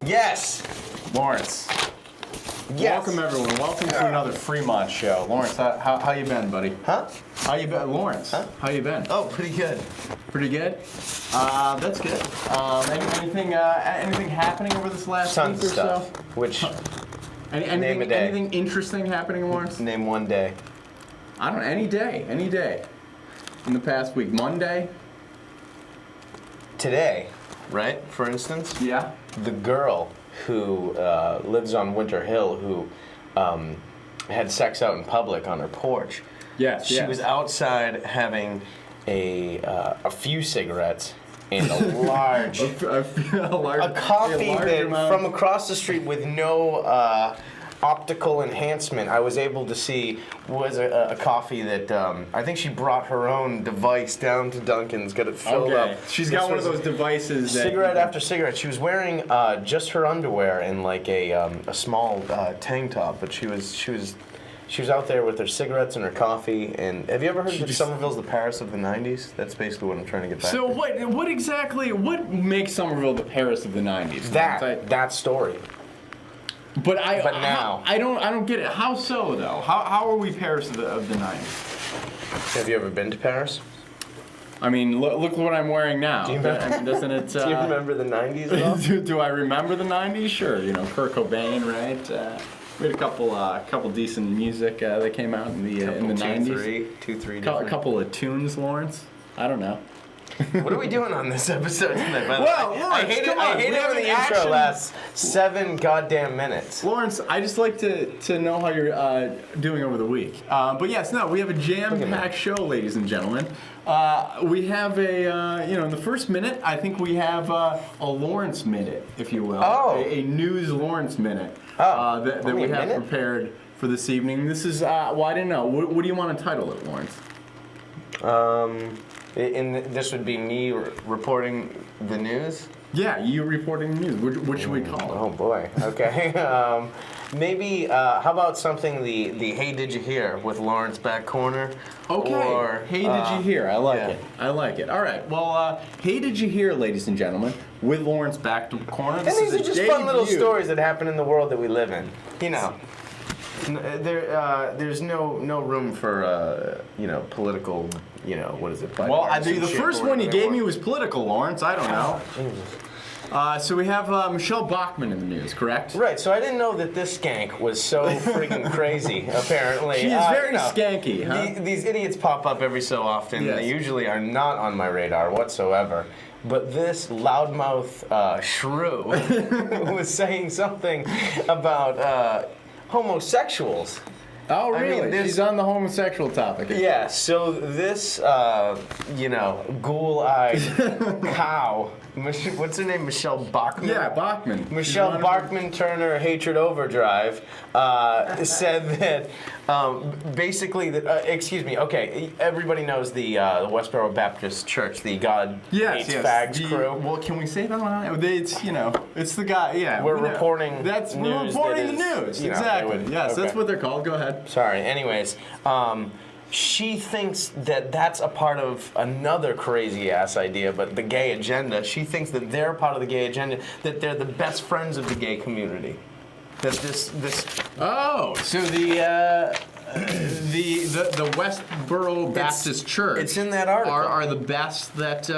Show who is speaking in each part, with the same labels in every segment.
Speaker 1: Yes.
Speaker 2: Lawrence.
Speaker 1: Yes.
Speaker 2: Welcome, everyone. Welcome to another Fremont show. Lawrence, how you been, buddy?
Speaker 1: Huh?
Speaker 2: How you been? Lawrence, how you been?
Speaker 1: Oh, pretty good.
Speaker 2: Pretty good? That's good. Anything happening over this last
Speaker 1: Tons
Speaker 2: week or
Speaker 1: of stuff.
Speaker 2: so?
Speaker 1: Which, name a day.
Speaker 2: Anything interesting happening, Lawrence?
Speaker 1: Name one day.
Speaker 2: I don't know. Any day. In the past week. Monday?
Speaker 1: Today, right, for instance?
Speaker 2: Yeah.
Speaker 1: The girl who lives on Winter Hill who had sex out in public on her porch.
Speaker 2: Yes,
Speaker 1: She was outside having a few cigarettes and a large...
Speaker 2: a
Speaker 1: coffee
Speaker 2: amount.
Speaker 1: from across the street with no optical enhancement. I was able to see was a coffee that I think she brought her own device down to Dunkin's, got it filled up.
Speaker 2: She's got one of those devices.
Speaker 1: Cigarette after cigarette. She was wearing just her underwear and like a small tank top, but she was out there with her cigarettes and her coffee. And have you ever heard that Somerville's the Paris of the '90s? That's basically what I'm trying to get back to.
Speaker 2: So what makes Somerville the Paris of the '90s?
Speaker 1: That story.
Speaker 2: But now I don't get it. How so though? How are we Paris of the '90s?
Speaker 1: Have you ever been to Paris?
Speaker 2: I mean, look what I'm wearing now.
Speaker 1: Do you remember,
Speaker 2: I mean, doesn't it?
Speaker 1: Do you remember the '90s at all?
Speaker 2: Do I remember the '90s? Sure. You know, Kurt Cobain, right? We had a couple decent music that came out in the '90s.
Speaker 1: Two, three.
Speaker 2: A couple of tunes, Lawrence. I don't know.
Speaker 1: What are we doing on this episode tonight?
Speaker 2: Well, Lawrence,
Speaker 1: I hate it when the intro lasts 7 goddamn minutes.
Speaker 2: Lawrence, I just like to know how you're doing over the week. But yes, we have a jam-packed show, ladies and gentlemen. We have in the first minute, I think we have a Lawrence minute, if you will.
Speaker 1: Oh.
Speaker 2: A news Lawrence minute that we have prepared for this evening. This is, I didn't know. What do you want to title it, Lawrence?
Speaker 1: This would be me reporting the news?
Speaker 2: Yeah, you reporting the news. What should we call it?
Speaker 1: Oh boy. Okay. Maybe how about something the Hey Did You Hear with Lawrence back corner?
Speaker 2: Okay.
Speaker 1: Or,
Speaker 2: Hey Did You Hear? I like it. I like it. All right. Well, Hey Did You Hear, ladies and gentlemen, with Lawrence back to corner.
Speaker 1: And these are just fun little stories that happen in the world that we live in. You know. There's no room for political, what is it?
Speaker 2: Well, the first one you gave me was political, Lawrence. I don't know. So we have Michelle Bachmann in the news, correct?
Speaker 1: Right. So I didn't know that this skank was so freaking crazy. Apparently,
Speaker 2: she is very skanky. Huh?
Speaker 1: These idiots pop up every so often.
Speaker 2: Yes.
Speaker 1: They usually are not on my radar whatsoever. But this loudmouth shrew was saying something about homosexuals.
Speaker 2: Oh, really? I mean, she's on the homosexual topic.
Speaker 1: Yeah, so this, ghoul-eyed cow, what's her name, Michelle Bachmann?
Speaker 2: Yeah, Bachmann.
Speaker 1: Michelle Bachmann Turner Hatred Overdrive said that, basically, everybody knows the Westboro Baptist Church, the God Hates Fags crew.
Speaker 2: Well, can we say that on it's the guy, yeah.
Speaker 1: We're reporting
Speaker 2: the news, exactly. Yes, that's what they're called. Go ahead.
Speaker 1: Sorry. Anyways, she thinks that that's a part of another crazy-ass idea, but the gay agenda. She thinks that they're a part of the gay agenda, that they're the best friends of the gay community. That this.
Speaker 2: Oh, so the Westboro Baptist Church.
Speaker 1: It's in that article.
Speaker 2: Are the best that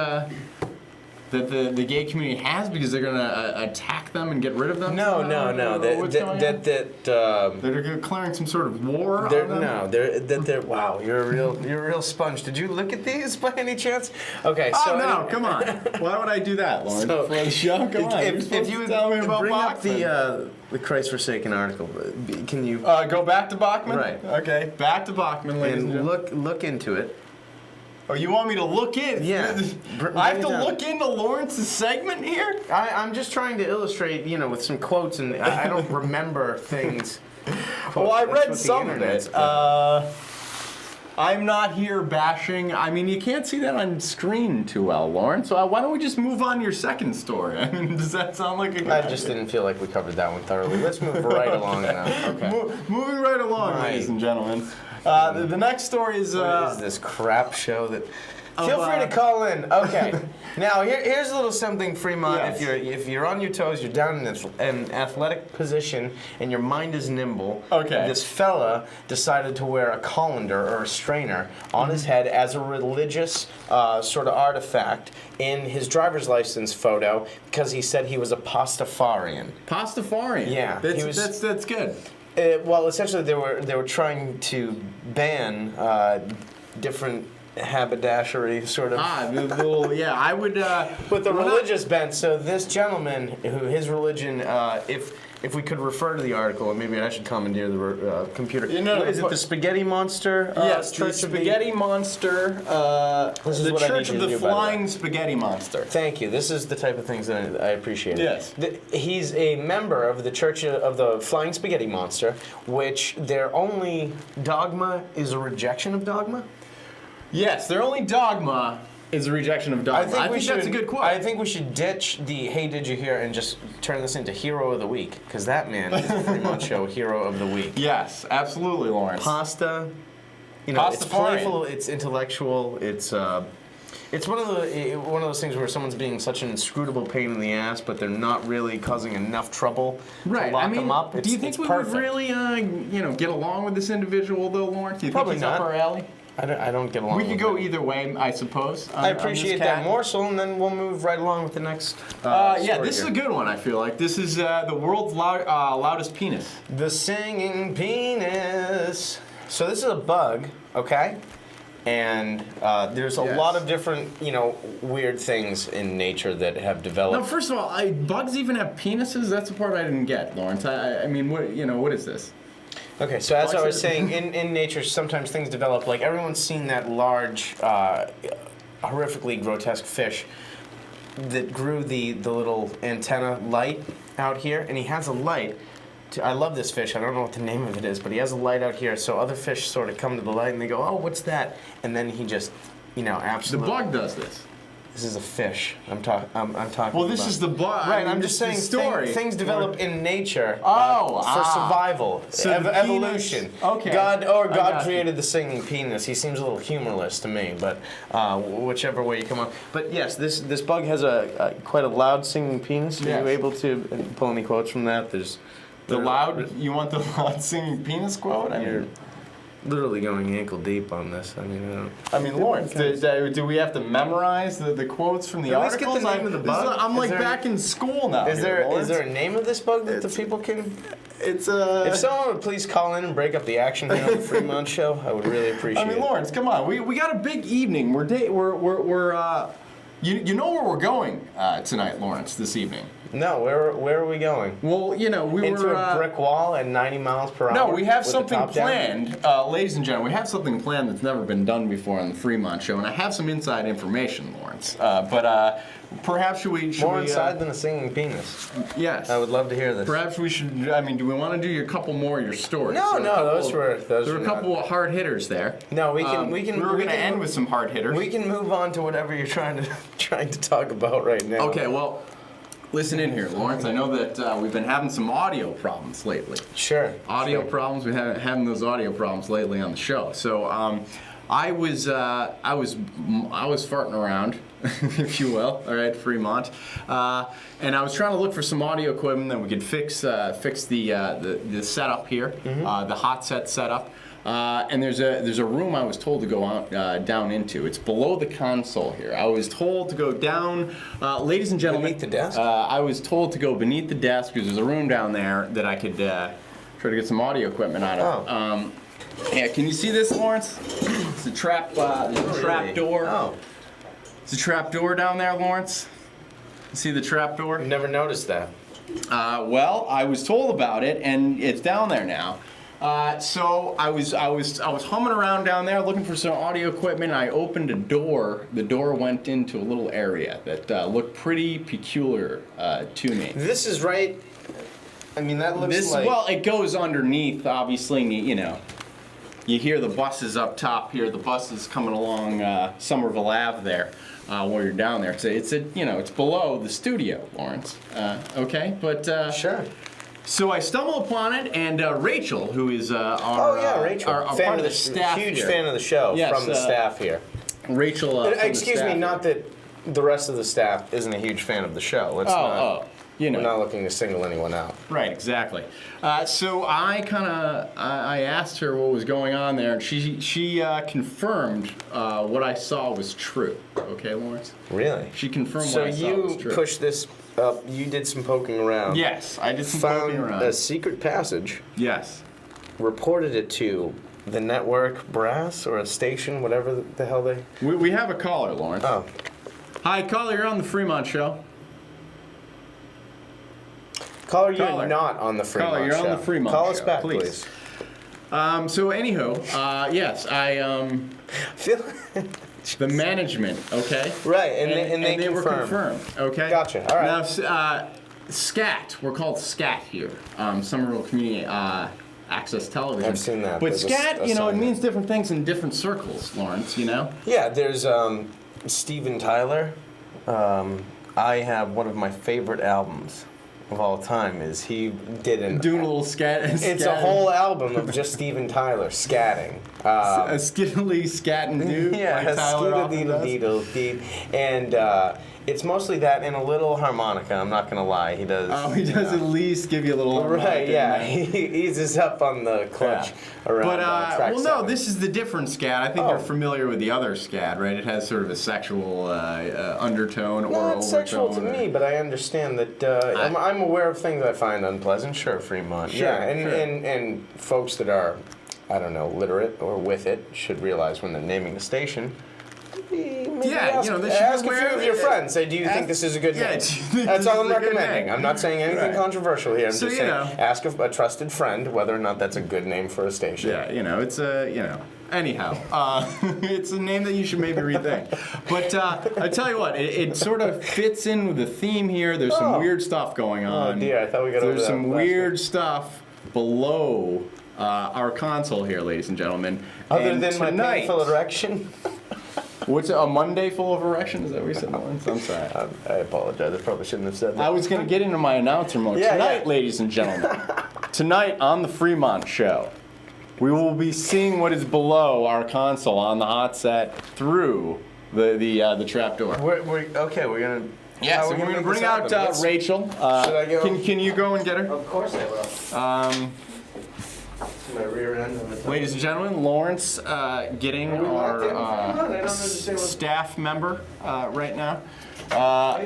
Speaker 2: the gay community has because they're going to attack them and get rid of them?
Speaker 1: No.
Speaker 2: They're declaring some sort of war on them?
Speaker 1: Wow, you're a real sponge. Did you look at these by any chance? Okay,
Speaker 2: so no, come on. Why would I do that, Lawrence? For the show? Come on.
Speaker 1: If you would
Speaker 2: tell me about
Speaker 1: bring
Speaker 2: Bachmann.
Speaker 1: up the Christ-forsaken article, can you
Speaker 2: go back to Bachmann?
Speaker 1: Right.
Speaker 2: Okay, back to Bachmann, ladies and gentlemen.
Speaker 1: Look into it.
Speaker 2: Oh, you want me to look in?
Speaker 1: Yeah.
Speaker 2: I have to look into Lawrence's segment here?
Speaker 1: I'm just trying to illustrate, with some quotes, and I don't remember things.
Speaker 2: Well, I read some of it. I'm not here bashing. I mean, you can't see that on screen too well, Lawrence. So why don't we just move on to your second story? I mean, does that sound like a good idea?
Speaker 1: I just didn't feel like we covered that one thoroughly. Let's move right along now. Okay.
Speaker 2: Moving right along, ladies and gentlemen. The next story is...
Speaker 1: what is this crap show that Feel free to call in. Okay. Now here's a little something, Fremont.
Speaker 2: Yes.
Speaker 1: If you're on your toes, you're down in an athletic position, and your mind is nimble.
Speaker 2: Okay.
Speaker 1: This fella decided to wear a colander or a strainer on his head as a religious sort of artifact in his driver's license photo because he said he was a Pastafarian.
Speaker 2: Pastafarian.
Speaker 1: Yeah,
Speaker 2: That's good.
Speaker 1: Well, essentially, they were trying to ban different haberdashery sort of.
Speaker 2: The little, yeah, I would.
Speaker 1: With the religious bent. So this gentleman, who his religion, if we could refer to the article, and maybe I should commandeer the computer. Is it the Spaghetti Monster?
Speaker 2: Yes, the
Speaker 1: Church of
Speaker 2: Spaghetti Monster.
Speaker 1: This is
Speaker 2: the
Speaker 1: what I
Speaker 2: Church
Speaker 1: need
Speaker 2: of
Speaker 1: you
Speaker 2: the
Speaker 1: to do, by the way.
Speaker 2: Flying Spaghetti Monster.
Speaker 1: Thank you. This is the type of things that I appreciate.
Speaker 2: Yes.
Speaker 1: He's a member of the Church of the Flying Spaghetti Monster, which their only dogma is a rejection of dogma.
Speaker 2: Yes, their only dogma is a rejection of dogma. I think that's a good quote.
Speaker 1: I think we should ditch the "Hey, did you hear?" and just turn this into Hero of the Week, because that man is the Fremont Show Hero of the Week.
Speaker 2: Yes, absolutely, Lawrence.
Speaker 1: Pasta, it's playful, it's intellectual, it's one of those things where someone's being such an inscrutable pain in the ass, but they're not really causing enough trouble to lock them up.
Speaker 2: Do you think we would really, get along with this individual, though, Lawrence? Do you
Speaker 1: Probably
Speaker 2: think he's
Speaker 1: not.
Speaker 2: up our alley?
Speaker 1: I don't get along.
Speaker 2: We
Speaker 1: with
Speaker 2: could go
Speaker 1: him.
Speaker 2: either way, I suppose.
Speaker 1: I appreciate that morsel, and then we'll move right along with the next.
Speaker 2: Yeah, this is a good one. I feel like this is the world's loudest penis.
Speaker 1: The singing penis. So this is a bug, okay? And there's a lot of different, weird things in nature that have developed.
Speaker 2: No, first of all, bugs even have penises? That's the part I didn't get, Lawrence. I mean, what is this?
Speaker 1: Okay, so as I was saying, in nature, sometimes things develop. Like, everyone's seen that large, horrifically grotesque fish that grew the little antenna light out here, and he has a light. I love this fish. I don't know what the name of it is, but he has a light out here, so other fish sort of come to the light, and they go, "Oh, what's that?" And then he just, absolutely.
Speaker 2: The bug does this.
Speaker 1: This is a fish. I'm talking.
Speaker 2: Well, this is the bug.
Speaker 1: Right. I'm just saying.
Speaker 2: Story.
Speaker 1: Things develop in nature.
Speaker 2: For
Speaker 1: survival,
Speaker 2: so
Speaker 1: evolution.
Speaker 2: Okay.
Speaker 1: God created the singing penis. He seems a little humorless to me, but whichever way you come on. But yes, this bug has quite a loud singing penis. Are you able to pull any quotes from that?
Speaker 2: You want the loud singing penis quote?
Speaker 1: You're literally going ankle deep on this.
Speaker 2: I mean, Lawrence, do we have to memorize the quotes from the articles?
Speaker 1: At least get the name of the bug.
Speaker 2: I'm back in school now.
Speaker 1: Is there a name of this bug that the people can?
Speaker 2: It's
Speaker 1: If someone would please call in and break up the action here on the Fremont Show, I would really appreciate it.
Speaker 2: I mean, Lawrence, come on. We got a big evening. You know where we're going tonight, Lawrence, this evening.
Speaker 1: No, where are we going?
Speaker 2: Well, we
Speaker 1: Into
Speaker 2: were
Speaker 1: a brick wall at 90 miles per hour.
Speaker 2: No, we have
Speaker 1: with the
Speaker 2: something
Speaker 1: top down?
Speaker 2: planned, ladies and gentlemen. We have something planned that's never been done before on the Fremont Show, and I have some inside information, Lawrence. But perhaps should we
Speaker 1: More inside than a singing penis.
Speaker 2: Yes.
Speaker 1: I would love to hear this.
Speaker 2: Perhaps we should. I mean, do we want to do a couple more of your stories?
Speaker 1: No, those were
Speaker 2: a couple of hard hitters there.
Speaker 1: No, we were
Speaker 2: going to end with some hard hitters.
Speaker 1: We can move on to whatever you're trying to talk about right now.
Speaker 2: Okay, well, listen in here, Lawrence. I know that we've been having some audio problems lately.
Speaker 1: Sure.
Speaker 2: Problems. We've been having those audio problems lately on the show. So I was farting around, if you will, all right, Fremont, and I was trying to look for some audio equipment that we could fix the setup here, the Hotset setup. And there's a room I was told to go out, down into. It's below the console here. I was told to go down, ladies and gentlemen.
Speaker 1: Beneath the desk?
Speaker 2: I was told to go beneath the desk because there's a room down there that I could try to get some audio equipment out of.
Speaker 1: Oh.
Speaker 2: Yeah, can you see this, Lawrence? It's a trap. There's a trap door.
Speaker 1: Oh.
Speaker 2: It's a trap door down there, Lawrence. You see the trap door?
Speaker 1: I've never noticed that.
Speaker 2: Well, I was told about it, and it's down there now. So I was humming around down there looking for some audio equipment. I opened a door. The door went into a little area that looked pretty peculiar to me.
Speaker 1: This is right. I mean, that looks like.
Speaker 2: Well, it goes underneath, obviously. You hear the buses up top here. The buses coming along Somerville Ave there. While you're down there, it's below the studio, Lawrence. Okay, but
Speaker 1: Sure.
Speaker 2: So I stumble upon it, and Rachel, who is
Speaker 1: Rachel,
Speaker 2: our
Speaker 1: fan
Speaker 2: part
Speaker 1: of
Speaker 2: the staff
Speaker 1: huge
Speaker 2: here.
Speaker 1: fan of the show
Speaker 2: Yes,
Speaker 1: from the staff here.
Speaker 2: Rachel. From the
Speaker 1: Excuse me,
Speaker 2: staff.
Speaker 1: not that the rest of the staff isn't a huge fan of the show. Let's
Speaker 2: You know.
Speaker 1: we're not looking to single anyone out.
Speaker 2: Right, exactly. So I asked her what was going on there, and she confirmed what I saw was true. Okay, Lawrence?
Speaker 1: Really?
Speaker 2: She confirmed
Speaker 1: So
Speaker 2: what I saw was
Speaker 1: you
Speaker 2: true.
Speaker 1: pushed this up. You did some poking around.
Speaker 2: Yes, I did some
Speaker 1: Found
Speaker 2: poking around.
Speaker 1: a secret passage.
Speaker 2: Yes.
Speaker 1: Reported it to the network brass or a station, whatever the hell they.
Speaker 2: We have a caller, Lawrence.
Speaker 1: Oh.
Speaker 2: Hi, caller. You're on the Fremont Show.
Speaker 1: Caller, you're
Speaker 2: Caller.
Speaker 1: not on the Fremont
Speaker 2: Caller, you're
Speaker 1: Show.
Speaker 2: on the Fremont
Speaker 1: Call us
Speaker 2: Show,
Speaker 1: back,
Speaker 2: please.
Speaker 1: please.
Speaker 2: So anyhow, yes, I
Speaker 1: Feel
Speaker 2: the management, okay?
Speaker 1: right, and they
Speaker 2: were
Speaker 1: confirmed.
Speaker 2: okay?
Speaker 1: Gotcha, all right.
Speaker 2: Now, SCAT, we're called SCAT here, Somerville Community Access Television.
Speaker 1: I've seen that.
Speaker 2: But
Speaker 1: There's
Speaker 2: SCAT,
Speaker 1: a
Speaker 2: you know, it
Speaker 1: sign.
Speaker 2: means different things in different circles, Lawrence, you know?
Speaker 1: Yeah, there's Steven Tyler. I have one of my favorite albums of all time. Is he did an
Speaker 2: Doing a little scat.
Speaker 1: It's a whole album of just Steven Tyler scatting.
Speaker 2: A skiddly scatting dude.
Speaker 1: Yeah,
Speaker 2: like Tyler often does.
Speaker 1: skiddle-deedle-deed. And it's mostly that and a little harmonica, I'm not going to lie. He does.
Speaker 2: Oh, he does at least give you a little.
Speaker 1: Right, yeah. He eases up on the clutch around
Speaker 2: But,
Speaker 1: track
Speaker 2: well, no,
Speaker 1: 7.
Speaker 2: this is the different scat. I think you're familiar with the other scat, right? It has sort of a sexual undertone or
Speaker 1: Not
Speaker 2: overtone.
Speaker 1: sexual to me, but I understand that I'm aware of things I find unpleasant. Sure, Fremont.
Speaker 2: Sure,
Speaker 1: yeah, and,
Speaker 2: sure.
Speaker 1: and folks that are, I don't know, literate or with it should realize when they're naming the station. Maybe
Speaker 2: Yeah,
Speaker 1: ask,
Speaker 2: you know, they should
Speaker 1: ask
Speaker 2: be
Speaker 1: a
Speaker 2: aware
Speaker 1: few
Speaker 2: of
Speaker 1: of your
Speaker 2: it.
Speaker 1: friends. Say, do you think this is a good
Speaker 2: Yeah,
Speaker 1: name?
Speaker 2: do you think
Speaker 1: That's
Speaker 2: this
Speaker 1: all
Speaker 2: is
Speaker 1: I'm
Speaker 2: a good
Speaker 1: recommending.
Speaker 2: name?
Speaker 1: I'm not saying anything
Speaker 2: Right.
Speaker 1: controversial here. I'm
Speaker 2: So,
Speaker 1: just
Speaker 2: you
Speaker 1: saying,
Speaker 2: know.
Speaker 1: ask a trusted friend whether or not that's a good name for a station.
Speaker 2: Yeah, you know, it's a, you know. Anyhow, it's a name that you should maybe rethink. But I tell you what, it sort of fits in with the theme here. There's some weird stuff going on.
Speaker 1: Oh dear, I thought we got over
Speaker 2: There's
Speaker 1: that
Speaker 2: some
Speaker 1: last
Speaker 2: weird
Speaker 1: week.
Speaker 2: stuff below our console here, ladies and gentlemen.
Speaker 1: Other
Speaker 2: And
Speaker 1: than my
Speaker 2: tonight,
Speaker 1: painful erection.
Speaker 2: what's a Monday full of erections? Is that what you said, Lawrence? I'm sorry.
Speaker 1: I apologize. I probably shouldn't have said that.
Speaker 2: I was going to get into my announcer mode.
Speaker 1: Yeah,
Speaker 2: Tonight,
Speaker 1: yeah.
Speaker 2: ladies and gentlemen, tonight on the Fremont Show, we will be seeing what is below our console on the Hotset through the trapdoor.
Speaker 1: We're gonna.
Speaker 2: Yeah,
Speaker 1: how
Speaker 2: so
Speaker 1: are we
Speaker 2: we're going to
Speaker 1: make
Speaker 2: bring
Speaker 1: this
Speaker 2: out
Speaker 1: happen? Let's-
Speaker 2: Rachel.
Speaker 1: I go?
Speaker 2: Can you go and get her?
Speaker 1: Of course I will. My rear end on the top.
Speaker 2: Ladies and gentlemen, Lawrence getting
Speaker 1: Are we locked in?
Speaker 2: our
Speaker 1: I don't understand what's-
Speaker 2: staff member right now.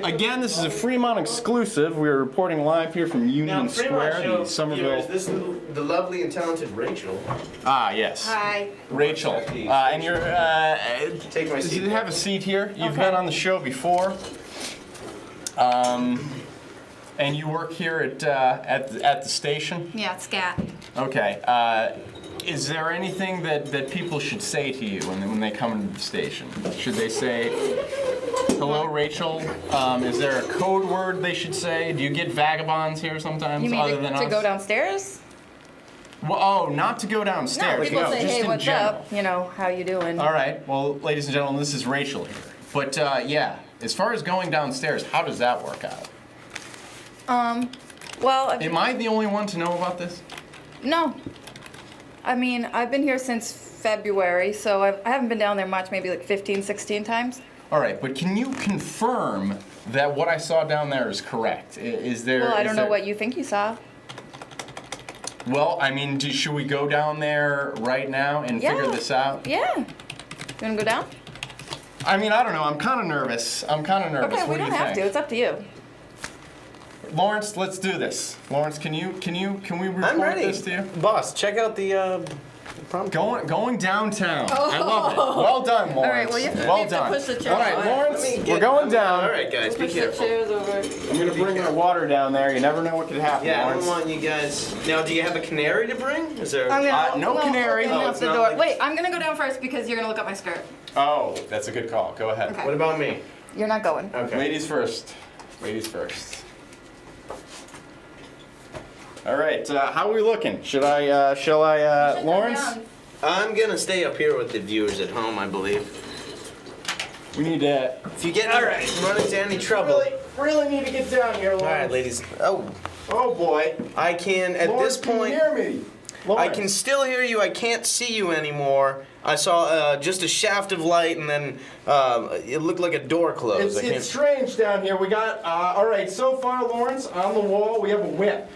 Speaker 2: Again, this is a Fremont exclusive. We are reporting live here from Union Square, the Somerville.
Speaker 1: This is the lovely and talented Rachel.
Speaker 2: Ah, yes.
Speaker 3: Hi.
Speaker 2: Rachel. And you're.
Speaker 1: Take my seat.
Speaker 2: You have a seat here. You've
Speaker 3: Okay.
Speaker 2: been on the show before. And you work here at the station.
Speaker 3: Yeah, it's Scat.
Speaker 2: Okay. Is there anything that people should say to you when they come into the station? Should they say, "Hello, Rachel"? Is there a code word they should say? Do you get vagabonds here sometimes,
Speaker 3: You mean
Speaker 2: other
Speaker 3: to,
Speaker 2: than
Speaker 3: to
Speaker 2: us?
Speaker 3: go downstairs?
Speaker 2: Well, oh, not to go downstairs.
Speaker 3: People say,
Speaker 2: just
Speaker 3: hey,
Speaker 2: in
Speaker 3: what's
Speaker 2: general.
Speaker 3: up? You know, how you doing?
Speaker 2: All right. Well, ladies and gentlemen, this is Rachel here. But yeah, as far as going downstairs, how does that work out?
Speaker 3: Well,
Speaker 2: Am I the only one to know about this?
Speaker 3: no. I mean, I've been here since February, so I haven't been down there much, maybe like 15, 16 times.
Speaker 2: All right, but can you confirm that what I saw down there is correct? Is there?
Speaker 3: Well, I
Speaker 2: is
Speaker 3: don't know
Speaker 2: there-
Speaker 3: what you think you saw.
Speaker 2: Well, I mean, should we go down there right now and figure
Speaker 3: Yeah.
Speaker 2: this out?
Speaker 3: Yeah. You wanna go down?
Speaker 2: I mean, I don't know. I'm kind of nervous.
Speaker 3: Okay,
Speaker 2: What
Speaker 3: we
Speaker 2: do
Speaker 3: don't
Speaker 2: you
Speaker 3: have to.
Speaker 2: think?
Speaker 3: It's up to you.
Speaker 2: Lawrence, let's do this. Lawrence, can we report
Speaker 1: I'm ready.
Speaker 2: this to you?
Speaker 1: Boss, check out the prompt.
Speaker 2: Going downtown. I love it. Well done, Lawrence.
Speaker 3: All right, well, you have to-
Speaker 2: well
Speaker 3: you have to
Speaker 2: done.
Speaker 3: push the chair
Speaker 2: All right,
Speaker 3: away.
Speaker 2: Lawrence, we're going down.
Speaker 1: All right, guys, be
Speaker 3: Push the
Speaker 1: careful.
Speaker 3: chairs over.
Speaker 2: I'm gonna bring the water down there. You never know what could happen,
Speaker 1: Yeah, I
Speaker 2: Lawrence.
Speaker 1: don't want you guys. Now, do you have a canary to bring? Is there?
Speaker 3: I'm gonna
Speaker 2: no canary.
Speaker 3: open
Speaker 1: Oh,
Speaker 3: up
Speaker 1: it's
Speaker 3: the
Speaker 1: not
Speaker 3: door.
Speaker 1: like-
Speaker 3: Wait, I'm gonna go down first because you're gonna look up my skirt.
Speaker 2: Oh, that's a good call. Go ahead.
Speaker 3: Okay.
Speaker 1: What about me?
Speaker 3: You're not going.
Speaker 1: Okay.
Speaker 2: Ladies first. Ladies first. All right. How are we looking? Shall I, Lawrence?
Speaker 3: Down.
Speaker 1: I'm gonna stay up here with the viewers at home, I believe.
Speaker 2: We need to.
Speaker 1: If you get run into any trouble.
Speaker 2: Really need to get down here, Lawrence.
Speaker 1: All right, ladies. Oh,
Speaker 2: Oh boy.
Speaker 1: I can at
Speaker 2: Lawrence,
Speaker 1: this
Speaker 2: can you
Speaker 1: point.
Speaker 2: hear me? Lawrence.
Speaker 1: I can still hear you. I can't see you anymore. I saw just a shaft of light, and then it looked like a door closed.
Speaker 2: It's strange down here. We got, all right, so far, Lawrence, on the wall, we have a whip.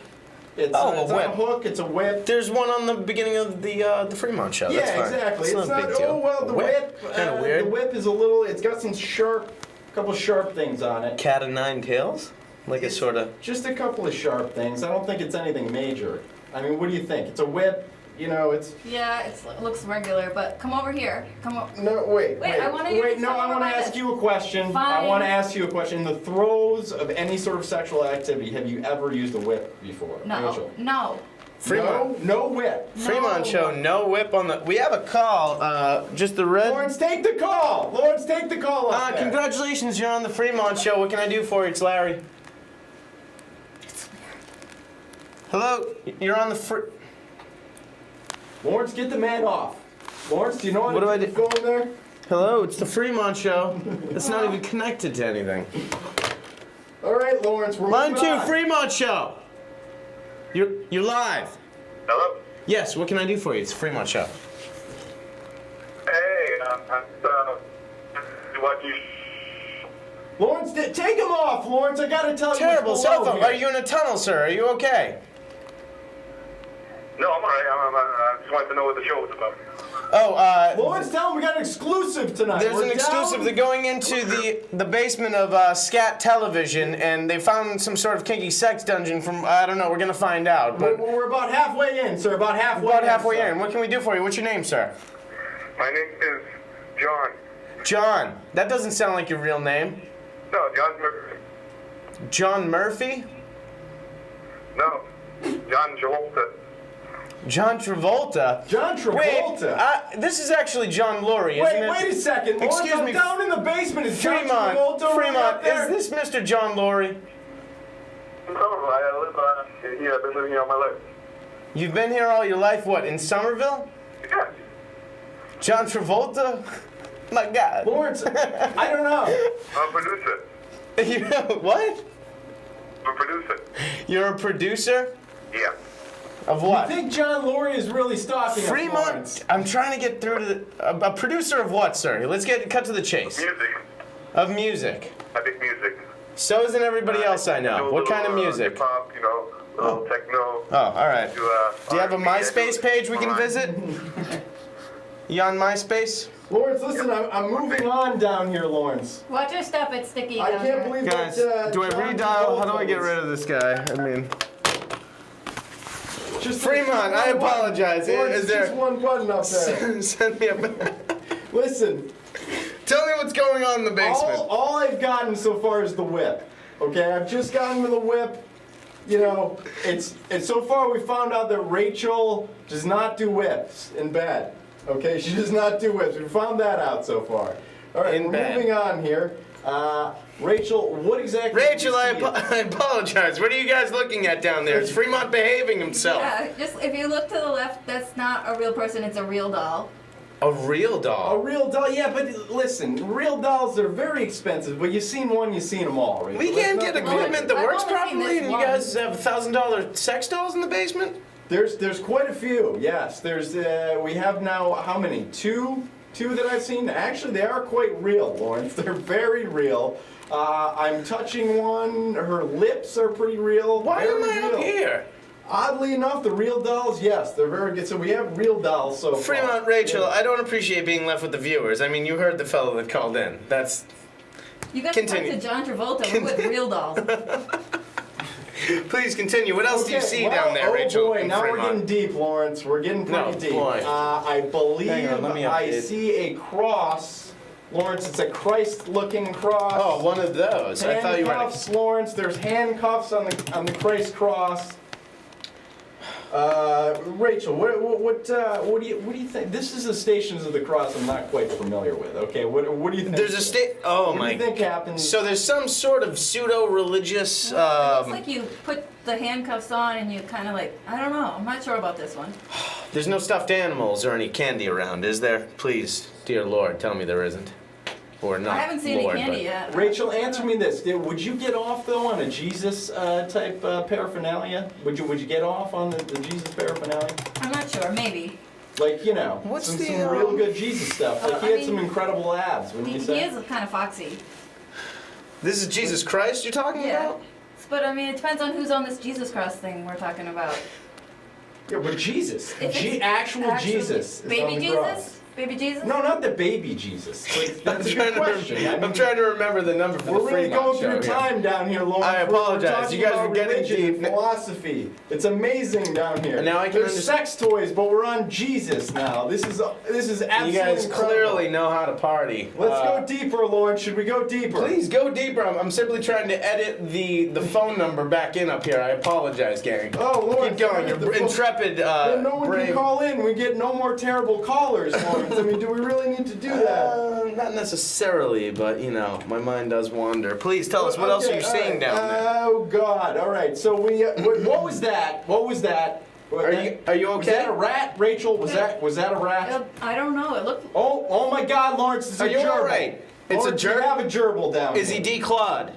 Speaker 2: It's on a hook, it's a whip.
Speaker 1: There's one on the beginning of the Fremont show. That's
Speaker 2: Yeah,
Speaker 1: fine.
Speaker 2: exactly.
Speaker 1: It's not a big deal.
Speaker 2: Oh, well, the whip.
Speaker 1: Kind of weird.
Speaker 2: The whip is a little, it's got some couple sharp things on it.
Speaker 1: Cat of nine tails? Like it's sort of...
Speaker 2: Just a couple of sharp things. I don't think it's anything major. I mean, what do you think? It's a whip, you know, it's...
Speaker 3: Yeah, it looks regular, but come over here. Come over.
Speaker 2: No, wait.
Speaker 3: I want to
Speaker 2: No, I want to ask you a question.
Speaker 3: Fine.
Speaker 2: I want to ask you a question. In the throes of any sort of sexual activity, have you ever used a whip before?
Speaker 3: No.
Speaker 2: Rachel?
Speaker 3: No.
Speaker 1: Fremont.
Speaker 2: No whip.
Speaker 1: Fremont show, no whip on the... We have a call, just the red...
Speaker 2: Lawrence, take the call. Lawrence, take the call up there.
Speaker 1: Congratulations, you're on the Fremont show. What can I do for you? It's Larry. Hello? You're on the
Speaker 2: Lawrence, get the man off. Lawrence, do you know
Speaker 1: What do I do?
Speaker 2: Go in there?
Speaker 1: Hello, it's the Fremont show. It's not even connected to anything.
Speaker 2: All right, Lawrence, we're
Speaker 1: Line
Speaker 2: moving
Speaker 1: 2,
Speaker 2: on.
Speaker 1: Fremont show. You're live.
Speaker 4: Hello?
Speaker 1: Yes, what can I do for you? It's Fremont show.
Speaker 4: Hey, what you...
Speaker 2: Lawrence, take him off, Lawrence. I gotta tell you.
Speaker 1: Terrible
Speaker 2: what's
Speaker 1: cell
Speaker 2: below
Speaker 1: phone.
Speaker 2: here.
Speaker 1: Are you in a tunnel, sir? Are you okay?
Speaker 4: No, I'm alright. I just wanted to know what the show was about.
Speaker 1: Oh,
Speaker 2: Lawrence, tell him we got an exclusive tonight.
Speaker 1: there's
Speaker 2: We're
Speaker 1: an exclusive.
Speaker 2: down-
Speaker 1: They're going into the basement of Scat Television, and they found some sort of kinky sex dungeon from, I don't know, we're going to find out. But
Speaker 2: We're about halfway in, sir. About halfway.
Speaker 1: about halfway
Speaker 2: sir.
Speaker 1: in. What can we do for you? What's your name, sir?
Speaker 4: My name is John.
Speaker 1: John. That doesn't sound like your real name.
Speaker 4: No, John Murphy.
Speaker 1: John Murphy?
Speaker 4: No, John Travolta.
Speaker 1: John Travolta?
Speaker 2: John Travolta.
Speaker 1: Wait, this is actually John Lurie, isn't it?
Speaker 2: Wait a second. Lawrence,
Speaker 1: Excuse
Speaker 2: I'm
Speaker 1: me.
Speaker 2: down in the basement. Is John Travolta
Speaker 1: Fremont,
Speaker 2: over
Speaker 1: Fremont,
Speaker 2: there?
Speaker 1: is this Mr. John Lurie?
Speaker 4: No, I live here. I've been living here all my life.
Speaker 1: You've been here all your life, what, in Somerville?
Speaker 4: Yeah.
Speaker 1: John Travolta? My God.
Speaker 2: Lawrence, I don't know.
Speaker 4: I'm a producer.
Speaker 1: You what?
Speaker 4: I'm a producer.
Speaker 1: You're a producer?
Speaker 4: Yeah.
Speaker 1: Of
Speaker 2: I
Speaker 1: what?
Speaker 2: think John Lurie is really stalking us,
Speaker 1: Fremont?
Speaker 2: Lawrence.
Speaker 1: I'm trying to get through to a producer of what, sir? Let's cut to the chase.
Speaker 4: Music.
Speaker 1: Of music.
Speaker 4: I make music.
Speaker 1: So isn't everybody else I know. What kind of music?
Speaker 4: Hip-hop, you know, little techno.
Speaker 1: Oh, all right.
Speaker 4: Do
Speaker 1: Do you have a
Speaker 4: R&B,
Speaker 1: MySpace page we can
Speaker 4: online.
Speaker 1: visit? You on MySpace?
Speaker 2: Lawrence, listen, I'm moving on down here, Lawrence.
Speaker 3: Watch your step. It's sticky.
Speaker 2: I
Speaker 3: down
Speaker 2: can't
Speaker 3: here.
Speaker 2: believe
Speaker 1: Guys,
Speaker 2: that.
Speaker 1: do I
Speaker 2: John
Speaker 1: redial? How do I
Speaker 2: Travolta
Speaker 1: get
Speaker 2: was-
Speaker 1: rid of this guy? I mean,
Speaker 2: Just
Speaker 1: Fremont, I apologize.
Speaker 2: Lawrence,
Speaker 1: Is there-
Speaker 2: just one button up there.
Speaker 1: send me a...
Speaker 2: Listen,
Speaker 1: Tell me what's going on in the basement.
Speaker 2: all I've gotten so far is the whip. Okay, I've just gotten to the whip. You know, it's so far we found out that Rachel does not do whips in bed. Okay, she does not do whips. We found that out so far. All right,
Speaker 1: In
Speaker 2: we're
Speaker 1: bed.
Speaker 2: moving on here. Rachel, what exactly?
Speaker 1: Rachel,
Speaker 2: did you see?
Speaker 1: I apologize. What are you guys looking at down there? Is Fremont behaving himself?
Speaker 3: Yeah, just if you look to the left, that's not a real person. It's a real doll.
Speaker 1: A real
Speaker 2: A
Speaker 1: doll.
Speaker 2: real doll, yeah, but listen, real dolls are very expensive, but you've seen one, you've seen them all, Rachel.
Speaker 1: We can't
Speaker 2: That's
Speaker 1: get
Speaker 2: nothing
Speaker 1: equipment that
Speaker 3: I've
Speaker 1: works
Speaker 3: only seen
Speaker 1: properly,
Speaker 3: this
Speaker 1: and you
Speaker 3: one.
Speaker 1: guys have $1,000 sex dolls in the basement?
Speaker 2: There's quite a few, yes. There's we have now how many? Two that I've seen. Actually, they are quite real, Lawrence. They're very real. I'm touching one. Her lips are pretty real.
Speaker 1: Why
Speaker 2: very
Speaker 1: am I
Speaker 2: real.
Speaker 1: up here?
Speaker 2: Oddly enough, the real dolls, yes, they're very good. So we have real dolls so far.
Speaker 1: Fremont, Rachel,
Speaker 2: Yeah.
Speaker 1: I don't appreciate being left with the viewers. I mean, you heard the fellow that called in. That's...
Speaker 3: You got
Speaker 1: Continue.
Speaker 3: to talk to John Travolta. We're with real dolls.
Speaker 1: Please continue. What else do you
Speaker 2: Okay,
Speaker 1: see
Speaker 2: well,
Speaker 1: down there, Rachel?
Speaker 2: Oh boy,
Speaker 1: in
Speaker 2: now we're
Speaker 1: Fremont?
Speaker 2: getting deep, Lawrence. We're getting pretty
Speaker 1: No,
Speaker 2: deep.
Speaker 1: boy.
Speaker 2: I believe
Speaker 1: Hang on, let me
Speaker 2: I
Speaker 1: update.
Speaker 2: see a cross. Lawrence, it's a Christ-looking cross.
Speaker 1: Oh, one of those. I thought you were...
Speaker 2: Handcuffs, Lawrence. There's handcuffs on the Christ cross. Rachel, what do you think? This is the Stations of the Cross I'm not quite familiar with. Okay, what do you think?
Speaker 1: There's a state... Oh,
Speaker 2: What do
Speaker 1: my...
Speaker 2: you think happens?
Speaker 1: So there's some sort of pseudo-religious...
Speaker 3: It looks like you put the handcuffs on and you kind of like, I don't know. I'm not sure about this one.
Speaker 1: There's no stuffed animals or any candy around, is there? Please, dear Lord, tell me there isn't. Or not
Speaker 3: I haven't seen
Speaker 1: Lord,
Speaker 3: any candy
Speaker 1: but-
Speaker 3: yet.
Speaker 2: Rachel, answer me this: would you get off though on a Jesus type paraphernalia? Would you get off on the Jesus paraphernalia?
Speaker 3: I'm not sure, maybe.
Speaker 2: Like, you know,
Speaker 1: What's
Speaker 2: some
Speaker 1: the,
Speaker 2: real good Jesus stuff. Like, he
Speaker 3: I
Speaker 2: had
Speaker 3: mean,
Speaker 2: some incredible abs, wouldn't you
Speaker 3: He
Speaker 2: say?
Speaker 3: is kind of foxy.
Speaker 1: This is Jesus Christ you're talking
Speaker 3: Yeah.
Speaker 1: about?
Speaker 3: But I mean, it depends on who's on this Jesus cross thing we're talking about.
Speaker 2: Yeah, but Jesus.
Speaker 3: If it's
Speaker 2: Actual Jesus. Is
Speaker 3: Baby
Speaker 2: on the
Speaker 3: Jesus?
Speaker 2: cross.
Speaker 3: Baby Jesus?
Speaker 2: No, not the baby Jesus. Like, that's a good question. I
Speaker 1: I'm
Speaker 2: mean,
Speaker 1: trying to remember the number for
Speaker 2: we're
Speaker 1: the
Speaker 2: really
Speaker 1: Fremont
Speaker 2: going
Speaker 1: show
Speaker 2: through
Speaker 1: here.
Speaker 2: time down here, Lawrence.
Speaker 1: I apologize.
Speaker 2: We're talking
Speaker 1: You guys
Speaker 2: about
Speaker 1: are getting
Speaker 2: religion and
Speaker 1: deep.
Speaker 2: philosophy. It's amazing down here.
Speaker 1: And now I can
Speaker 2: There's
Speaker 1: understand-
Speaker 2: sex toys, but we're on Jesus now. This is absolutely
Speaker 1: You guys
Speaker 2: incredible.
Speaker 1: clearly know how to party.
Speaker 2: Let's go deeper, Lawrence. Should we go deeper?
Speaker 1: Please go deeper. I'm simply trying to edit the phone number back in up here. I apologize, gang.
Speaker 2: Oh, Lawrence.
Speaker 1: Keep going. You're intrepid,
Speaker 2: Yeah, no one
Speaker 1: brave.
Speaker 2: can call in. We get no more terrible callers, Lawrence. I mean, do we really need to do that?
Speaker 1: Not necessarily, but you know, my mind does wander. Please tell us what else are you
Speaker 2: Okay,
Speaker 1: seeing down there?
Speaker 2: Oh God! All right. So we. What was that? What was that?
Speaker 1: Are you
Speaker 2: Was
Speaker 1: okay?
Speaker 2: that a rat, Rachel? Was that a rat?
Speaker 3: I don't know. It looked.
Speaker 2: Oh my God, Lawrence! It's
Speaker 1: Are
Speaker 2: a
Speaker 1: you
Speaker 2: gerbil.
Speaker 1: all right? It's
Speaker 2: Lawrence,
Speaker 1: a
Speaker 2: we
Speaker 1: gerbil.
Speaker 2: have a gerbil down.
Speaker 1: Is he
Speaker 2: here.
Speaker 1: declawed?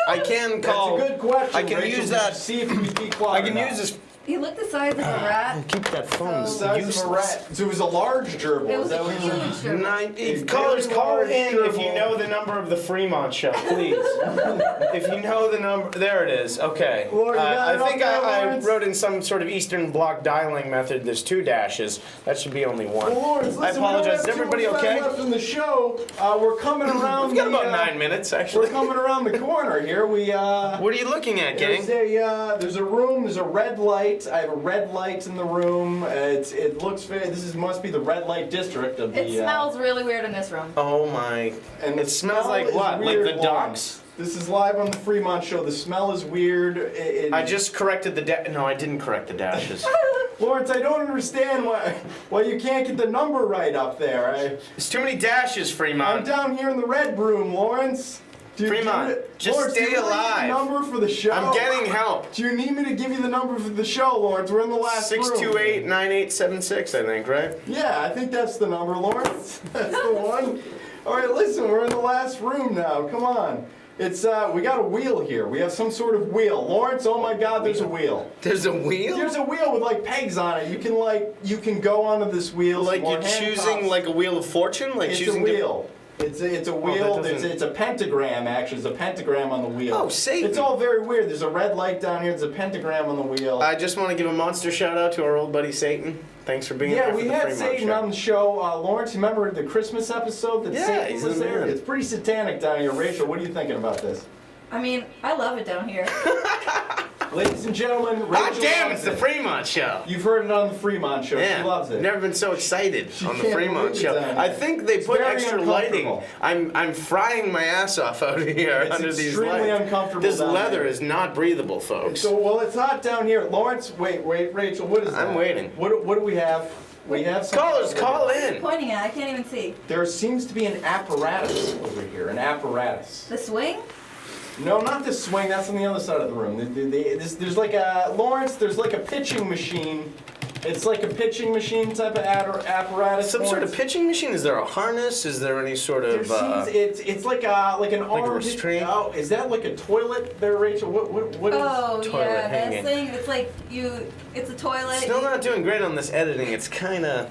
Speaker 1: I can call.
Speaker 2: That's a good question.
Speaker 1: I can
Speaker 2: Rachel.
Speaker 1: use
Speaker 2: We
Speaker 1: that.
Speaker 2: should see if he's declawed.
Speaker 1: I
Speaker 2: or
Speaker 1: can
Speaker 2: not.
Speaker 1: use this.
Speaker 3: He looked the size of a rat.
Speaker 1: Keep that phone.
Speaker 3: So-
Speaker 2: Size
Speaker 1: useless.
Speaker 2: of a rat. So it was a large gerbil.
Speaker 3: It
Speaker 2: Is
Speaker 3: was
Speaker 2: that
Speaker 3: a
Speaker 2: what you
Speaker 3: huge gerbil.
Speaker 1: If
Speaker 2: A
Speaker 1: callers
Speaker 2: very
Speaker 1: call
Speaker 2: large
Speaker 1: in if you
Speaker 2: gerbil.
Speaker 1: know the number of the Fremont show, please. If you know the number, there it is. Okay.
Speaker 2: Lord, you got
Speaker 1: I
Speaker 2: it up
Speaker 1: think
Speaker 2: there,
Speaker 1: I
Speaker 2: Lawrence?
Speaker 1: wrote in some sort of Eastern Bloc dialing method. There's 2 dashes. That should be only 1.
Speaker 2: Well, Lawrence, listen,
Speaker 1: I apologize.
Speaker 2: We don't
Speaker 1: Is
Speaker 2: have
Speaker 1: everybody
Speaker 2: too much
Speaker 1: okay?
Speaker 2: time left in the show. We're coming around.
Speaker 1: We've got
Speaker 2: the,
Speaker 1: about 9 minutes
Speaker 2: We're
Speaker 1: actually.
Speaker 2: coming around the corner here. We.
Speaker 1: What are you looking at, gang?
Speaker 2: There's a room. There's a red light. I have a red light in the room. It looks very. Must be the red light district of the.
Speaker 3: It smells really weird in this room.
Speaker 1: Oh my!
Speaker 2: And
Speaker 1: It smells like
Speaker 2: is
Speaker 1: what? Like
Speaker 2: weird,
Speaker 1: the
Speaker 2: Lawrence.
Speaker 1: docks?
Speaker 2: This is live on the Fremont Show. The smell is weird.
Speaker 1: I just corrected the No, I didn't correct the dashes.
Speaker 2: Lawrence, I don't understand why you can't get the number right up there.
Speaker 1: There's too many dashes,
Speaker 2: I'm
Speaker 1: Fremont.
Speaker 2: down here in the red room, Lawrence.
Speaker 1: Fremont, just
Speaker 2: Lawrence,
Speaker 1: stay
Speaker 2: do you really need
Speaker 1: alive.
Speaker 2: the number for the show?
Speaker 1: I'm getting help.
Speaker 2: Do you need me to give you the number for the show, Lawrence? We're in the last room.
Speaker 1: 628-9876, I think, right?
Speaker 2: Yeah, I think that's the number, Lawrence. That's the one. All right, listen, we're in the last room now. Come on. It's we got a wheel here. We have some sort of wheel. Lawrence, oh my God, there's a wheel.
Speaker 1: There's a wheel?
Speaker 2: There's a wheel with like pegs on it. You can go onto this wheel.
Speaker 1: Like
Speaker 2: some more
Speaker 1: you're choosing
Speaker 2: handcuffs.
Speaker 1: like a wheel of fortune? Like
Speaker 2: It's a
Speaker 1: choosing
Speaker 2: wheel. It's a wheel.
Speaker 1: that doesn't-
Speaker 2: It's a pentagram. Actually, it's a pentagram on the wheel.
Speaker 1: Oh, Satan.
Speaker 2: It's all very weird. There's a red light down here. There's a pentagram on the wheel.
Speaker 1: I just want to give a monster shout out to our old buddy Satan. Thanks for being
Speaker 2: Yeah,
Speaker 1: there for
Speaker 2: we
Speaker 1: the
Speaker 2: had
Speaker 1: Fremont
Speaker 2: Satan
Speaker 1: show.
Speaker 2: on the show. Lawrence, remember the Christmas episode that
Speaker 1: Yeah,
Speaker 2: Satan
Speaker 1: he's
Speaker 2: was
Speaker 1: in
Speaker 2: there?
Speaker 1: there.
Speaker 2: It's pretty satanic down here. Rachel, what are you thinking about this?
Speaker 3: I mean, I love it down here.
Speaker 2: Ladies and gentlemen, Rachel
Speaker 1: God damn,
Speaker 2: loves
Speaker 1: it's the
Speaker 2: it.
Speaker 1: Fremont show.
Speaker 2: You've heard it on the Fremont Show.
Speaker 1: Yeah,
Speaker 2: She loves it.
Speaker 1: never been so excited
Speaker 2: She
Speaker 1: on the
Speaker 2: can't
Speaker 1: Fremont
Speaker 2: believe
Speaker 1: show.
Speaker 2: it's on
Speaker 1: I
Speaker 2: here.
Speaker 1: think they
Speaker 2: It's
Speaker 1: put
Speaker 2: very
Speaker 1: extra lighting.
Speaker 2: uncomfortable.
Speaker 1: I'm frying my ass off out here
Speaker 2: It's
Speaker 1: under these
Speaker 2: extremely
Speaker 1: lights.
Speaker 2: uncomfortable
Speaker 1: This
Speaker 2: down
Speaker 1: leather
Speaker 2: there.
Speaker 1: is not breathable, folks.
Speaker 2: So, well, it's hot down here. Lawrence, wait, Rachel, what is that?
Speaker 1: I'm waiting.
Speaker 2: What do we have? We have some.
Speaker 1: Callers, call in.
Speaker 3: Pointing at, I can't even see.
Speaker 2: There seems to be an apparatus over here. An apparatus.
Speaker 3: The swing?
Speaker 2: No, not this swing. That's on the other side of the room. There's like a Lawrence. There's like a pitching machine. It's like a pitching machine type of apparatus.
Speaker 1: Some sort of
Speaker 2: Lawrence.
Speaker 1: pitching machine? Is there a harness? Is there any sort
Speaker 2: There
Speaker 1: of?
Speaker 2: seems it's like an arm.
Speaker 1: restraint?
Speaker 2: Oh, is that like a toilet there, Rachel? What is?
Speaker 3: Oh,
Speaker 1: toilet
Speaker 3: yeah,
Speaker 1: hanging.
Speaker 3: this thing. It's like it's a toilet.
Speaker 1: Still not doing great on this editing. It's kind of.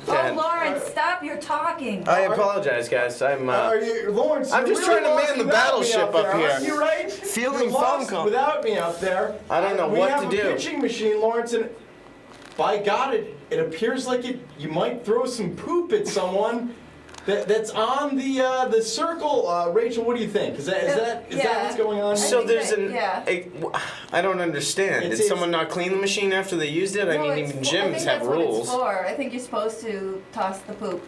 Speaker 3: Oh, Lawrence, stop, you're talking.
Speaker 1: I apologize, guys. I'm.
Speaker 2: Are you, Lawrence?
Speaker 1: I'm
Speaker 2: you're
Speaker 1: just
Speaker 2: really
Speaker 1: trying to
Speaker 2: lost
Speaker 1: man the
Speaker 2: without me
Speaker 1: battleship
Speaker 2: there,
Speaker 1: up here.
Speaker 2: aren't you right?
Speaker 1: Fielding
Speaker 2: You're
Speaker 1: phone
Speaker 2: lost
Speaker 1: call.
Speaker 2: without me up there.
Speaker 1: I don't know
Speaker 2: we
Speaker 1: what
Speaker 2: have
Speaker 1: to
Speaker 2: a
Speaker 1: do.
Speaker 2: pitching machine, Lawrence, and by God, it appears like you might throw some poop at someone. That's on the circle. Rachel, what do you think? Is that
Speaker 3: Yeah.
Speaker 2: what's going on?
Speaker 1: So
Speaker 3: think
Speaker 1: there's
Speaker 3: that-
Speaker 1: an.
Speaker 3: yeah.
Speaker 1: I don't understand.
Speaker 2: It's-
Speaker 1: Did someone not clean the machine after they used it? I
Speaker 3: No,
Speaker 1: mean,
Speaker 3: it's
Speaker 1: even
Speaker 3: for- I
Speaker 1: gyms
Speaker 3: think
Speaker 1: have
Speaker 3: that's what
Speaker 1: rules.
Speaker 3: it's for. I think you're supposed to toss the poop.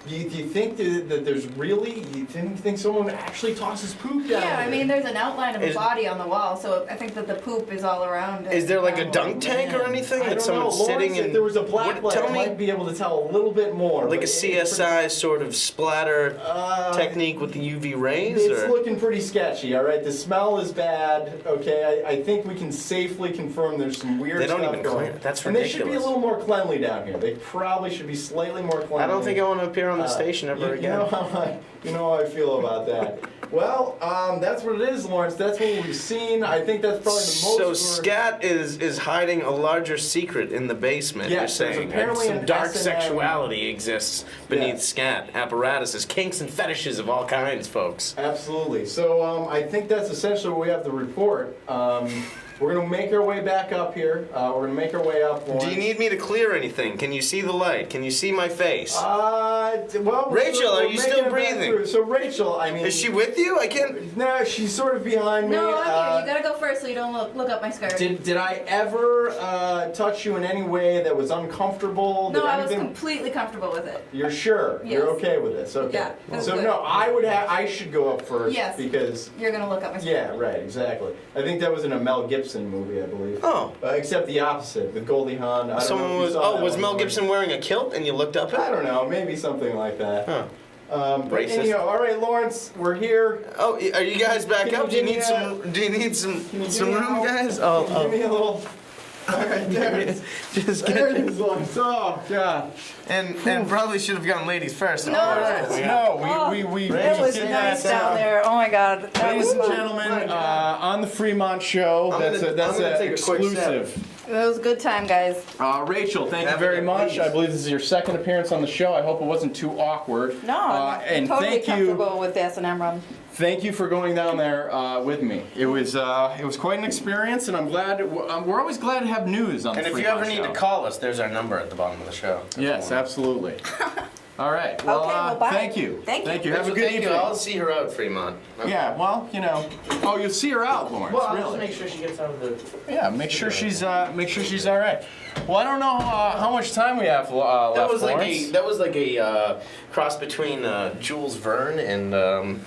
Speaker 2: Do you think that there's really? You think someone actually tosses poop down
Speaker 3: Yeah, I
Speaker 2: there?
Speaker 3: mean, there's an outline of
Speaker 1: Is-
Speaker 3: a body on the wall, so I think that the poop is all around it.
Speaker 1: Is there like a dunk tank or
Speaker 2: Man,
Speaker 1: anything
Speaker 2: I
Speaker 1: that
Speaker 2: don't know,
Speaker 1: someone's
Speaker 2: Lawrence,
Speaker 1: sitting in?
Speaker 2: if there was a black
Speaker 1: What-
Speaker 2: light,
Speaker 1: tell
Speaker 2: I
Speaker 1: me,
Speaker 2: might be able to tell a little bit more.
Speaker 1: like a
Speaker 2: but
Speaker 1: CSI sort of splatter technique with the UV rays,
Speaker 2: It's
Speaker 1: or
Speaker 2: looking pretty sketchy, all right? The smell is bad, okay? I think we can safely confirm there's some weird
Speaker 1: They don't
Speaker 2: stuff
Speaker 1: even
Speaker 2: going
Speaker 1: clean
Speaker 2: on.
Speaker 1: it. That's
Speaker 2: And they should be a
Speaker 1: ridiculous.
Speaker 2: little more cleanly down here. They probably should be slightly more cleanly.
Speaker 1: I don't think I want to appear here on the station ever again.
Speaker 2: You know how I feel about that. Well, that's what it is, Lawrence. That's what we've seen. I think that's probably the most.
Speaker 1: So Scat is hiding a larger secret in the basement.
Speaker 2: Yes,
Speaker 1: you're
Speaker 2: there's
Speaker 1: saying
Speaker 2: apparently
Speaker 1: some
Speaker 2: an
Speaker 1: dark
Speaker 2: S&M.
Speaker 1: sexuality exists beneath
Speaker 2: Yeah.
Speaker 1: Scat apparatuses, kinks and fetishes of all kinds, folks.
Speaker 2: Absolutely. So I think that's essentially what we have to report. We're going to make our way back up here. We're going to make our way up, Lawrence.
Speaker 1: Do you need me to clear anything? Can you see the light? Can you see my face?
Speaker 2: Well,
Speaker 1: Rachel, are
Speaker 2: we're
Speaker 1: you
Speaker 2: making
Speaker 1: still
Speaker 2: it back
Speaker 1: breathing?
Speaker 2: through. So Rachel, I mean,
Speaker 1: Is she with you? I can't.
Speaker 2: No, she's sort of behind me.
Speaker 3: No, I'm here. You gotta go first so you don't look up my skirt.
Speaker 2: Did I ever touch you in any way that was uncomfortable?
Speaker 3: No,
Speaker 2: Did
Speaker 3: I was
Speaker 2: anything-
Speaker 3: completely comfortable with it.
Speaker 2: You're sure? You're
Speaker 3: Yes.
Speaker 2: okay with this? Okay.
Speaker 3: Yeah, that's
Speaker 2: So
Speaker 3: good.
Speaker 2: no, I should go up first.
Speaker 3: Yes.
Speaker 2: Because.
Speaker 3: You're gonna look up my skirt.
Speaker 2: Yeah, right, exactly. I think that was in a Mel Gibson movie, I believe.
Speaker 1: Oh.
Speaker 2: Except the opposite, with Goldie Hawn. I don't
Speaker 1: Someone
Speaker 2: know if you
Speaker 1: was.
Speaker 2: saw that
Speaker 1: Was
Speaker 2: one,
Speaker 1: Mel
Speaker 2: Lawrence.
Speaker 1: Gibson wearing a kilt and you looked up
Speaker 2: I
Speaker 1: it?
Speaker 2: don't know, maybe something like that.
Speaker 1: Huh.
Speaker 2: But
Speaker 1: Racist.
Speaker 2: anyhow, all right, Lawrence, we're here.
Speaker 1: Oh, are you guys back
Speaker 2: Can you
Speaker 1: up? Do you
Speaker 2: give
Speaker 1: need
Speaker 2: me
Speaker 1: some? Do you need some
Speaker 2: Can you
Speaker 1: some
Speaker 2: give me
Speaker 1: room,
Speaker 2: a-
Speaker 1: guys?
Speaker 2: Can you give me a little. All right, there it is.
Speaker 1: Just
Speaker 2: There
Speaker 1: get.
Speaker 2: it is, Lawrence. Oh God.
Speaker 1: And probably should have gone ladies first.
Speaker 3: No,
Speaker 2: No, we
Speaker 3: It was
Speaker 2: did
Speaker 3: nice
Speaker 2: that,
Speaker 3: down there. Oh my God. That
Speaker 2: Ladies
Speaker 3: was
Speaker 2: and
Speaker 3: fun.
Speaker 2: gentlemen, on the Fremont Show,
Speaker 1: I'm
Speaker 2: that's
Speaker 1: gonna
Speaker 2: an
Speaker 1: take a quick
Speaker 2: exclusive.
Speaker 3: It was a good time, guys.
Speaker 2: Rachel, thank you
Speaker 1: Have
Speaker 2: very
Speaker 1: it,
Speaker 2: much.
Speaker 1: please.
Speaker 2: I believe this is your second appearance on the show. I hope it wasn't too awkward.
Speaker 3: No, I'm
Speaker 2: and
Speaker 3: totally
Speaker 2: thank you.
Speaker 3: comfortable with the S&M rum.
Speaker 2: Thank you for going down there with me. It was quite an experience, and I'm glad. We're always glad to have news on
Speaker 1: And
Speaker 2: the
Speaker 1: if you
Speaker 2: Fremont
Speaker 1: ever need
Speaker 2: Show.
Speaker 1: to call us, there's our number at the bottom of the show.
Speaker 2: Yes, absolutely. All right. Well,
Speaker 3: Okay, well, bye.
Speaker 2: thank you.
Speaker 3: Thank you.
Speaker 2: Thank you. Have a
Speaker 1: So
Speaker 2: good
Speaker 1: thank
Speaker 2: evening.
Speaker 1: you. I'll see her out, Fremont.
Speaker 2: Yeah. Well, you know. Oh, you'll see her out, Lawrence.
Speaker 1: Well, I'll
Speaker 2: really?
Speaker 1: just make sure she gets out of the.
Speaker 2: Yeah. Make sure she's all right. Well, I don't know how much time we have left.
Speaker 1: That was
Speaker 2: Lawrence.
Speaker 1: like a cross between Jules Verne and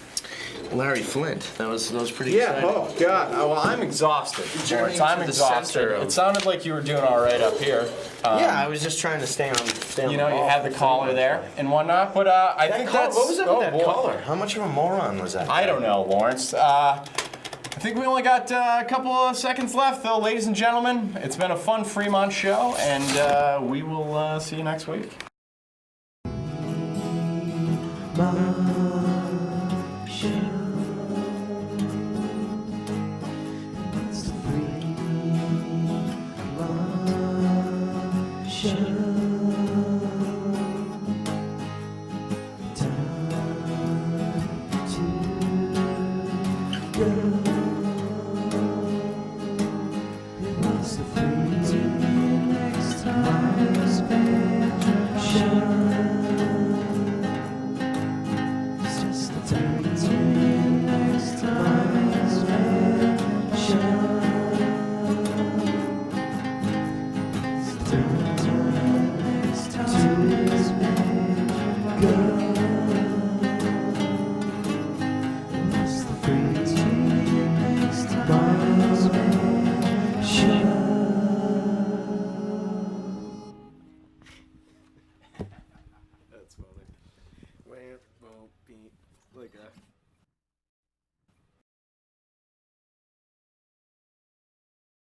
Speaker 1: Larry Flint. That was pretty
Speaker 2: Yeah.
Speaker 1: exciting.
Speaker 2: Oh God. Well, I'm exhausted.
Speaker 1: Journey
Speaker 2: Lawrence. I'm
Speaker 1: to the
Speaker 2: exhausted.
Speaker 1: center of-
Speaker 2: It sounded like you were doing all right up here.
Speaker 1: Yeah, I was just trying to stay on.
Speaker 2: You know, you had the collar there and whatnot, but I think that's.
Speaker 1: What was up
Speaker 2: oh,
Speaker 1: with that
Speaker 2: boy.
Speaker 1: collar? How much of a moron was that?
Speaker 2: I don't know, Lawrence. I think we only got a couple of seconds left, though, ladies and gentlemen. It's been a fun Fremont show, and we will see you next week.
Speaker 5: It was the free